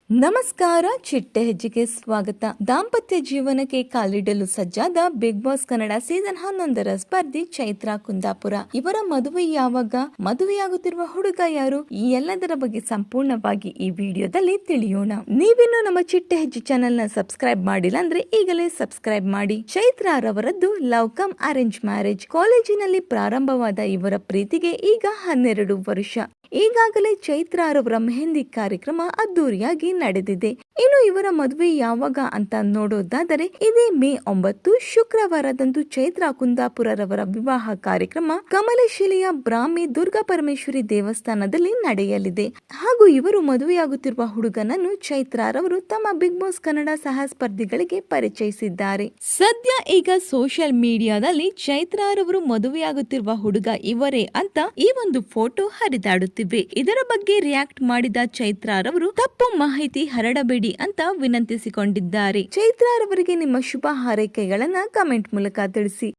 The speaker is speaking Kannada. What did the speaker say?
ನಮಸ್ಕಾರ, ಚಿಟ್ಟೆ ಹೆಜ್ಜೆಗೆ ಸ್ವಾಗತ. ದಾಂಪತ್ಯ ಜೀವನಕ್ಕೆ ಕಾಲಿಡಲು ಸಜ್ಜಾದ ಬಿಗ್ ಬಾಸ್ ಕನ್ನಡ ಸೀಸನ್ 11ರ ಸ್ಪರ್ಧಿ ಚೈತ್ರಾ ಕುಂದಾಪುರ. ಇವರ ಮದುವೆ ಯಾವಾಗ, ಮದುವೆಯಾಗುತ್ತಿರುವ ಹುಡುಗ ಯಾರು, ಈ ಎಲ್ಲದರ ಬಗ್ಗೆ ಸಂಪೂರ್ಣವಾಗಿ ಈ ವಿಡಿಯೋದಲ್ಲಿ ತಿಳಿಯೋಣ. ನೀವಿನ್ನು ನಮ್ಮ ಚಿಟ್ಟೆ ಹೆಜ್ಜೆ ಚಾನೆಲ್ ನ ಸಬ್ಸ್ಕ್ರೈಬ್ ಮಾಡಿಲ್ಲ ಅಂದ್ರೆ ಈಗಲೇ ಸಬ್ಸ್ಕ್ರೈಬ್ ಮಾಡಿ. ಚೈತ್ರಾ ರವರದ್ದು ಲವ್ ಕಮ್ ಅರೇಂಜ್ ಮ್ಯಾರೇಜ್. ಕಾಲೇಜಿನಲ್ಲಿ ಪ್ರಾರಂಭವಾದ ಇವರ ಪ್ರೀತಿಗೆ ಈಗ 12 ವರ್ಷ. ಈಗಾಗಲೇ ಚೈತ್ರಾ ರವರ ಮೆಹಂದಿ ಕಾರ್ಯಕ್ರಮ ಅದ್ದೂರಿಯಾಗಿ ನಡೆದಿದೆ. ಇನ್ನು ಇವರ ಮದುವೆ ಯಾವಾಗ ಅಂತ ನೋಡೋದಾದರೆ ಇದೇ ಮೇ 9 ಶುಕ್ರವಾರದಂದು ಚೈತ್ರಾ ಕುಂದಾಪುರರವರ ವಿವಾಹ ಕಾರ್ಯಕ್ರಮ ಕಮಲಶಿಲೆಯ ಬ್ರಾಹ್ಮಿ ದುರ್ಗಾ ಪರಮೇಶ್ವರಿ ದೇವಸ್ಥಾನದಲ್ಲಿ ನಡೆಯಲಿದೆ. ಹಾಗೂ ಇವರು ಮದುವೆಯಾಗುತ್ತಿರುವ ಹುಡುಗನನ್ನು ಚೈತ್ರಾರವರು ತಮ್ಮ ಬಿಗ್ ಬಾಸ್ ಕನ್ನಡ ಸಹ ಸ್ಪರ್ಧಿಗಳಿಗೆ ಪರಿಚಯಿಸಿದ್ದಾರೆ. ಸದ್ಯ ಈಗ ಸೋಷಿಯಲ್ ಮೀಡಿಯಾದಲ್ಲಿ ಚೈತ್ರಾರವರು ಮದುವೆಯಾಗುತ್ತಿರುವ ಹುಡುಗ ಇವರೇ ಅಂತ ಈ ಒಂದು ಫೋಟೋ ಹರಿದಾಡುತ್ತಿವೆ. ಇದರ ಬಗ್ಗೆ ರಿಯಾಕ್ಟ್ ಮಾಡಿದ ಚೈತ್ರಾರವರು ತಪ್ಪು ಮಾಹಿತಿ ಹರಡಬೇಡಿ ಅಂತ ವಿನಂತಿಸಿಕೊಂಡಿದ್ದಾರೆ. ಚೈತ್ರಾರವರಿಗೆ ನಿಮ್ಮ ಶುಭ ಹಾರೈಕೆಗಳನ್ನ ಕಮೆಂಟ್ ಮೂಲಕ ತಿಳಿಸಿ.